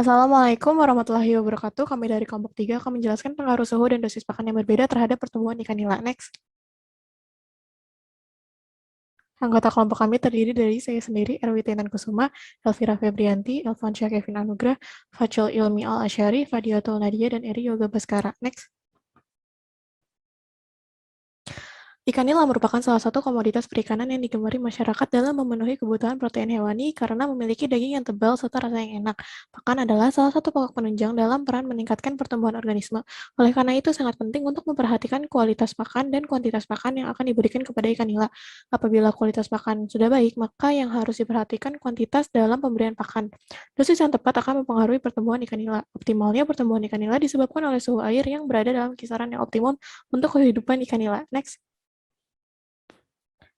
Assalamualaikum warahmatullahi wabarakatuh. Kami dari kelompok 3 akan menjelaskan pengaruh suhu dan dosis pakan yang berbeda terhadap pertumbuhan ikan nila. Next. Anggota kelompok kami terdiri dari saya sendiri, Erwin Tintan Kusuma, Elvira Febrianti, Elvansyah Kevin Anugrah, Fachil Ilmi Al-Asyari, Fadiatul Nadia, dan Eri Yoga Baskara. Next. Ikan nila merupakan salah satu komoditas perikanan yang digemari masyarakat dalam memenuhi kebutuhan protein hewani karena memiliki daging yang tebal serta rasa yang enak. Pakan adalah salah satu pokok penunjang dalam peran meningkatkan pertumbuhan organisme. Oleh karena itu, sangat penting untuk memperhatikan kualitas pakan dan kuantitas pakan yang akan diberikan kepada ikan nila. Apabila kualitas pakan sudah baik, maka yang harus diperhatikan kuantitas dalam pemberian pakan. Dosis yang tepat akan mempengaruhi pertumbuhan ikan nila. Optimalnya pertumbuhan ikan nila disebabkan oleh suhu air yang berada dalam kisaran yang optimum untuk kehidupan ikan nila. Next.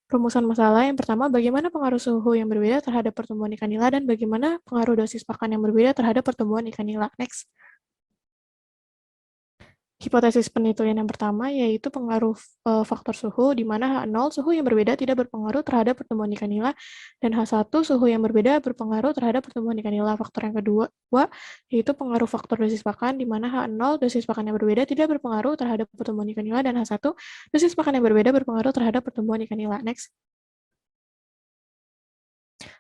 Rumusan masalah yang pertama, bagaimana pengaruh suhu yang berbeda terhadap pertumbuhan ikan nila dan bagaimana pengaruh dosis pakan yang berbeda terhadap pertumbuhan ikan nila. Next. Hipotesis penelitian yang pertama yaitu pengaruh faktor suhu, di mana H0 suhu yang berbeda tidak berpengaruh terhadap pertumbuhan ikan nila, dan H1 suhu yang berbeda berpengaruh terhadap pertumbuhan ikan nila. Faktor yang kedua yaitu pengaruh faktor dosis pakan, di mana H0 dosis pakan yang berbeda tidak berpengaruh terhadap pertumbuhan ikan nila, dan H1 dosis pakan yang berbeda berpengaruh terhadap pertumbuhan ikan nila. Next.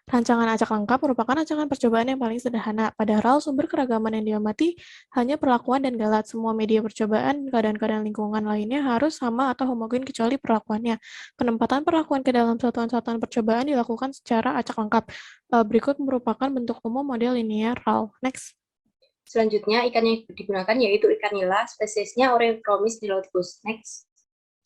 Rancangan acak lengkap merupakan rancangan percobaan yang paling sederhana. Padahal sumber keragaman yang diamati hanya perlakuan dan galat. Semua media percobaan, keadaan-keadaan lingkungan lainnya harus sama atau homogen kecuali perlakuannya. Penempatan perlakuan ke dalam satuan-satuan percobaan dilakukan secara acak lengkap. Berikut merupakan bentuk umum model linear RAL. Next. Selanjutnya, ikan yang digunakan yaitu ikan nila, spesiesnya Oreochromis niloticus. Next.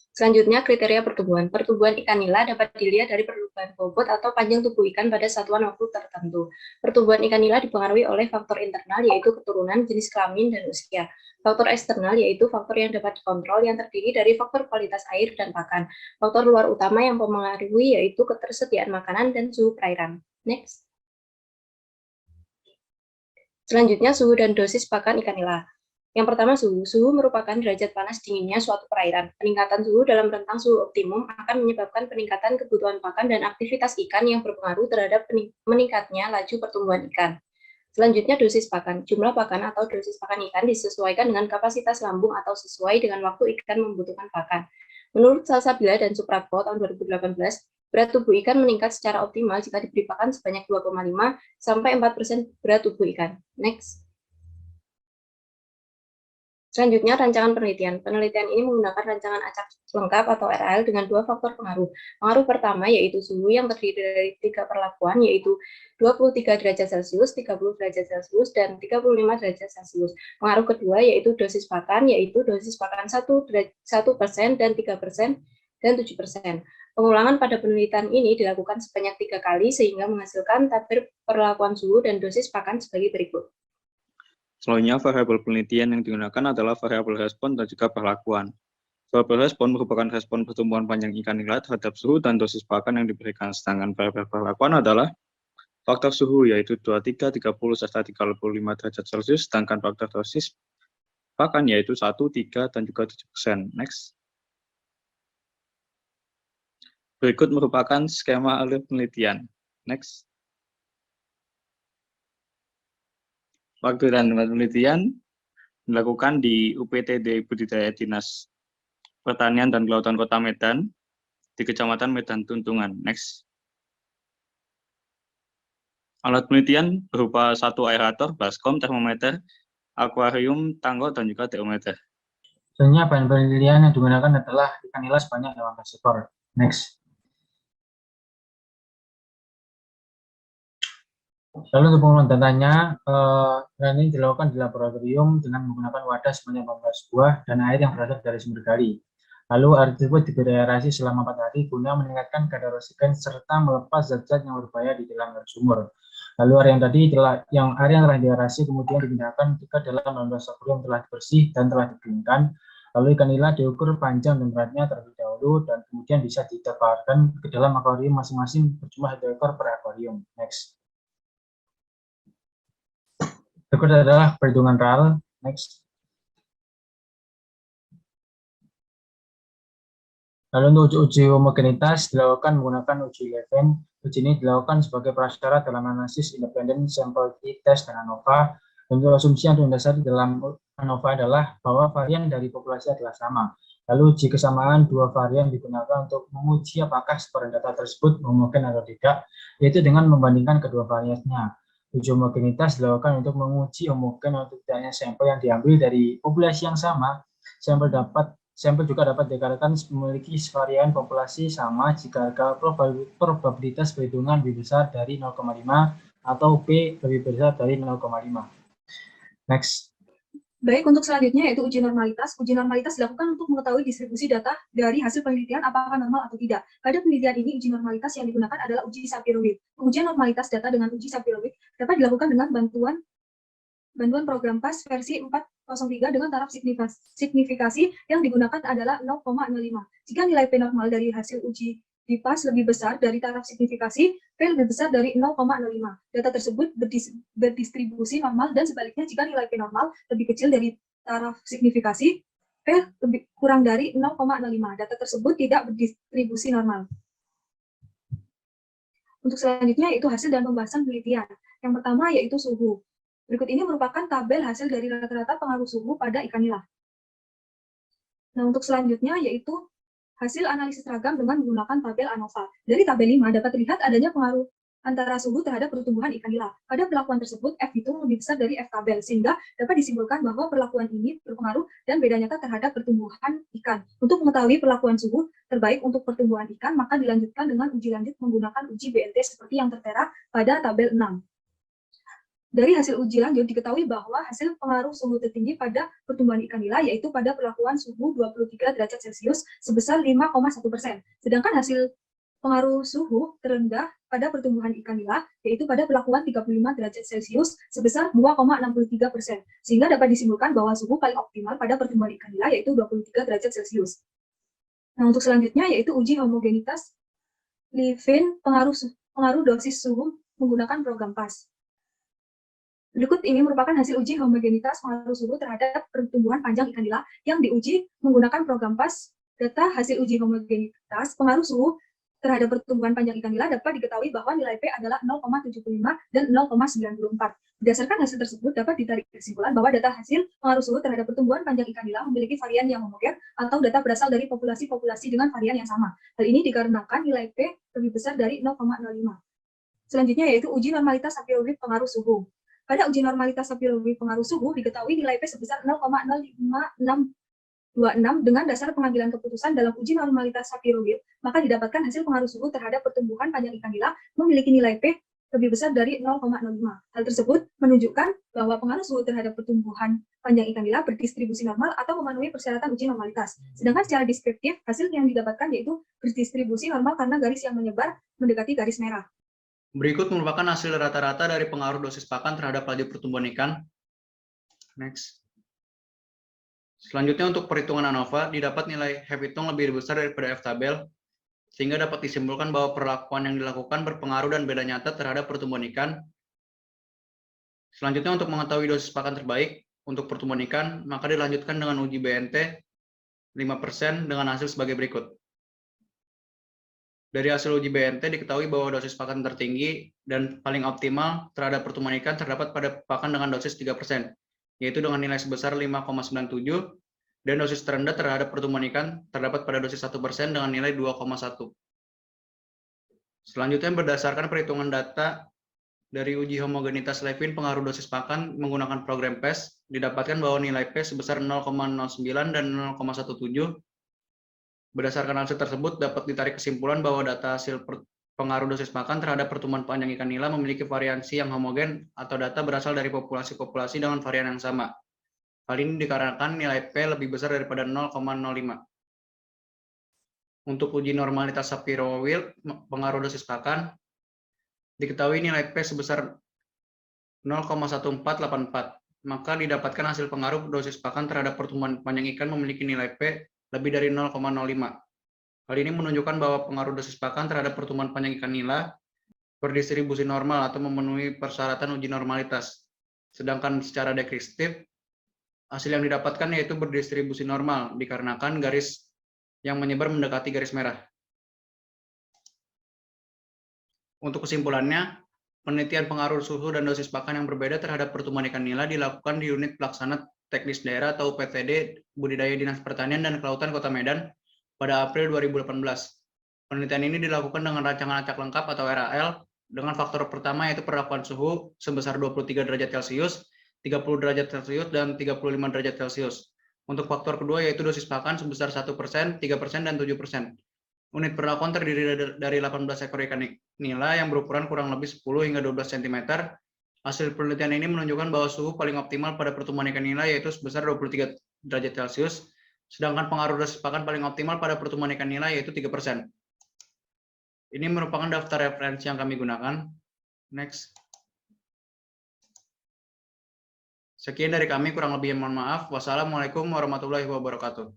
Selanjutnya, kriteria pertumbuhan. Pertumbuhan ikan nila dapat dilihat dari perubahan bobot atau panjang tubuh ikan pada satuan waktu tertentu. Pertumbuhan ikan nila dipengaruhi oleh faktor internal, yaitu keturunan, jenis kelamin, dan usia. Faktor eksternal yaitu faktor yang dapat dikontrol yang terdiri dari faktor kualitas air dan pakan. Faktor luar utama yang mempengaruhi yaitu ketersediaan makanan dan suhu perairan. Next. Selanjutnya, suhu dan dosis pakan ikan nila. Yang pertama, suhu. Suhu merupakan derajat panas dinginnya suatu perairan. Peningkatan suhu dalam rentang suhu optimum akan menyebabkan peningkatan kebutuhan pakan dan aktivitas ikan yang berpengaruh terhadap meningkatnya laju pertumbuhan ikan. Selanjutnya, dosis pakan. Jumlah pakan atau dosis pakan ikan disesuaikan dengan kapasitas lambung atau sesuai dengan waktu ikan membutuhkan pakan. Menurut Salsabila dan Supratpo tahun 2018, berat tubuh ikan meningkat secara optimal jika diberi pakan sebanyak 2,5 sampai 4% berat tubuh ikan. Next. Selanjutnya, rancangan penelitian. Penelitian ini menggunakan rancangan acak lengkap atau RAL dengan dua faktor pengaruh. Pengaruh pertama yaitu suhu yang terdiri dari 3 perlakuan, yaitu 23 derajat Celcius, 30 derajat Celcius, dan 35 derajat Celcius. Pengaruh kedua yaitu dosis pakan, yaitu dosis pakan 1% dan 3% dan 7%. Pengulangan pada penelitian ini dilakukan sebanyak 3 kali sehingga menghasilkan tabel perlakuan suhu dan dosis pakan sebagai berikut. Selanjutnya, variabel penelitian yang digunakan adalah variabel respon dan juga perlakuan. Variabel respon merupakan respon pertumbuhan panjang ikan nila terhadap suhu dan dosis pakan yang diberikan, sedangkan variabel perlakuan adalah faktor suhu, yaitu 23, 30, serta 35 derajat Celcius, sedangkan faktor dosis pakan yaitu 1, 3, dan juga 7%. Next. Berikut merupakan skema alur penelitian. Next. Waktu dan tempat penelitian dilakukan di UPTD Budidaya Dinas Pertanian dan Kelautan Kota Medan di Kecamatan Medan Tuntungan. Next. Alat penelitian berupa satu aerator, baskom, termometer, akuarium, tangga, dan juga termometer. Selanjutnya, bahan penelitian yang digunakan adalah ikan nila sebanyak 18 ekor. Next. Lalu untuk pengumpulan datanya, ini dilakukan di laboratorium dengan menggunakan wadah sebanyak 18 buah dan air yang berasal dari sumber gali. Lalu air tersebut diberi aerasi selama 4 hari guna meningkatkan kadar oksigen serta melepas zat-zat yang berbahaya di dalam air sumur. Lalu air yang telah diaerasi kemudian dipindahkan ke dalam 18 akuarium yang telah dibersih dan telah dikeringkan. Lalu ikan nila diukur panjang dan beratnya terlebih dahulu dan kemudian bisa ditebarkan ke dalam akuarium masing-masing berjumlah 1 ekor per akuarium. Next. Berikut adalah perhitungan RAL. Next. Lalu untuk uji homogenitas dilakukan menggunakan uji Levin. Uji ini dilakukan sebagai prasyarat dalam analisis independen sampel t-test dan ANOVA. Bentuk asumsi yang didasari dalam ANOVA adalah bahwa varian dari populasi adalah sama. Lalu uji kesamaan dua varian digunakan untuk menguji apakah sebaran data tersebut homogen atau tidak, yaitu dengan membandingkan kedua variannya. Uji homogenitas dilakukan untuk menguji homogen atau tidaknya sampel yang diambil dari populasi yang sama. Sampel juga dapat dikatakan memiliki varian populasi sama jika probabilitas perhitungan lebih besar dari 0,5 atau P lebih besar dari 0,5. Next. Baik, untuk selanjutnya yaitu uji normalitas. Uji normalitas dilakukan untuk mengetahui distribusi data dari hasil penelitian apakah normal atau tidak. Pada penelitian ini, uji normalitas yang digunakan adalah uji Shapiro-Wilk. Pengujian normalitas data dengan uji Shapiro-Wilk dapat dilakukan dengan bantuan program PAS versi 403 dengan taraf signifikasi yang digunakan adalah 0,05. Jika nilai P normal dari hasil uji di PAS lebih besar dari taraf signifikasi, P lebih besar dari 0,05. Data tersebut berdistribusi normal dan sebaliknya jika nilai P normal lebih kecil dari taraf signifikasi, P lebih kurang dari 0,05. Data tersebut tidak berdistribusi normal. Untuk selanjutnya yaitu hasil dan pembahasan penelitian. Yang pertama yaitu suhu. Berikut ini merupakan tabel hasil dari rata-rata pengaruh suhu pada ikan nila. Nah, untuk selanjutnya yaitu hasil analisis seragam dengan menggunakan tabel ANOVA. Dari tabel 5 dapat terlihat adanya pengaruh antara suhu terhadap pertumbuhan ikan nila. Pada perlakuan tersebut, F hitung lebih besar dari F tabel, sehingga dapat disimpulkan bahwa perlakuan ini berpengaruh dan beda nyata terhadap pertumbuhan ikan. Untuk mengetahui perlakuan suhu terbaik untuk pertumbuhan ikan, maka dilanjutkan dengan uji lanjut menggunakan uji BNT seperti yang tertera pada tabel 6. Dari hasil uji lanjut diketahui bahwa hasil pengaruh suhu tertinggi pada pertumbuhan ikan nila yaitu pada perlakuan suhu 23 derajat Celcius sebesar 5,1%. Sedangkan hasil pengaruh suhu terendah pada pertumbuhan ikan nila yaitu pada perlakuan 35 derajat Celcius sebesar 2,63%. Sehingga dapat disimpulkan bahwa suhu paling optimal pada pertumbuhan ikan nila yaitu 23 derajat Celcius. Nah, untuk selanjutnya yaitu uji homogenitas Levin pengaruh dosis suhu menggunakan program PAS. Berikut ini merupakan hasil uji homogenitas pengaruh suhu terhadap pertumbuhan panjang ikan nila yang diuji menggunakan program PAS. Data hasil uji homogenitas pengaruh suhu terhadap pertumbuhan panjang ikan nila dapat diketahui bahwa nilai P adalah 0,75 dan 0,94. Berdasarkan hasil tersebut dapat ditarik kesimpulan bahwa data hasil pengaruh suhu terhadap pertumbuhan panjang ikan nila memiliki varian yang homogen atau data berasal dari populasi-populasi dengan varian yang sama. Hal ini dikarenakan nilai P lebih besar dari 0,05. Selanjutnya yaitu uji normalitas Shapiro-Wilk pengaruh suhu. Pada uji normalitas Shapiro-Wilk pengaruh suhu diketahui nilai P sebesar 0,05626 dengan dasar pengambilan keputusan dalam uji normalitas Shapiro-Wilk, maka didapatkan hasil pengaruh suhu terhadap pertumbuhan panjang ikan nila memiliki nilai P lebih besar dari 0,05. Hal tersebut menunjukkan bahwa pengaruh suhu terhadap pertumbuhan panjang ikan nila berdistribusi normal atau memenuhi persyaratan uji normalitas. Sedangkan secara deskriptif, hasil yang didapatkan yaitu berdistribusi normal karena garis yang menyebar mendekati garis merah. Berikut merupakan hasil rata-rata dari pengaruh dosis pakan terhadap laju pertumbuhan ikan. Next. Selanjutnya untuk perhitungan ANOVA, didapat nilai F hitung lebih besar daripada F tabel, sehingga dapat disimpulkan bahwa perlakuan yang dilakukan berpengaruh dan beda nyata terhadap pertumbuhan ikan. Selanjutnya untuk mengetahui dosis pakan terbaik untuk pertumbuhan ikan, maka dilanjutkan dengan uji BNT 5% dengan hasil sebagai berikut. Dari hasil uji BNT diketahui bahwa dosis pakan tertinggi dan paling optimal terhadap pertumbuhan ikan terdapat pada pakan dengan dosis 3%, yaitu dengan nilai sebesar 5,97, dan dosis terendah terhadap pertumbuhan ikan terdapat pada dosis 1% dengan nilai 2,1. Selanjutnya berdasarkan perhitungan data dari uji homogenitas Levin pengaruh dosis pakan menggunakan program PAS, didapatkan bahwa nilai P sebesar 0,09 dan 0,17. Berdasarkan hasil tersebut, dapat ditarik kesimpulan bahwa data hasil pengaruh dosis pakan terhadap pertumbuhan panjang ikan nila memiliki variansi yang homogen atau data berasal dari populasi-populasi dengan varian yang sama. Hal ini dikarenakan nilai P lebih besar daripada 0,05. Untuk uji normalitas Shapiro-Wilk pengaruh dosis pakan, diketahui nilai P sebesar 0,1484, maka didapatkan hasil pengaruh dosis pakan terhadap pertumbuhan panjang ikan memiliki nilai P lebih dari 0,05. Hal ini menunjukkan bahwa pengaruh dosis pakan terhadap pertumbuhan panjang ikan nila berdistribusi normal atau memenuhi persyaratan uji normalitas. Sedangkan secara deskriptif, hasil yang didapatkan yaitu berdistribusi normal dikarenakan garis yang menyebar mendekati garis merah. Untuk kesimpulannya, Penelitian pengaruh suhu dan dosis pakan yang berbeda terhadap pertumbuhan ikan nila dilakukan di unit pelaksana teknis daerah atau PTD Budidaya Dinas Pertanian dan Kelautan Kota Medan pada April 2018. Penelitian ini dilakukan dengan rancangan acak lengkap atau RAL dengan faktor pertama yaitu perlakuan suhu sebesar 23 derajat Celcius, 30 derajat Celcius, dan 35 derajat Celcius. Untuk faktor kedua yaitu dosis pakan sebesar 1%, 3%, dan 7%. Unit perlakuan terdiri dari 18 ekor ikan nila yang berukuran kurang lebih 10 hingga 12 cm. Hasil penelitian ini menunjukkan bahwa suhu paling optimal pada pertumbuhan ikan nila yaitu sebesar 23 derajat Celcius, sedangkan pengaruh dosis pakan paling optimal pada pertumbuhan ikan nila yaitu 3%. Ini merupakan daftar referensi yang kami gunakan. Next. Sekian dari kami, kurang lebih mohon maaf. Wassalamualaikum warahmatullahi wabarakatuh.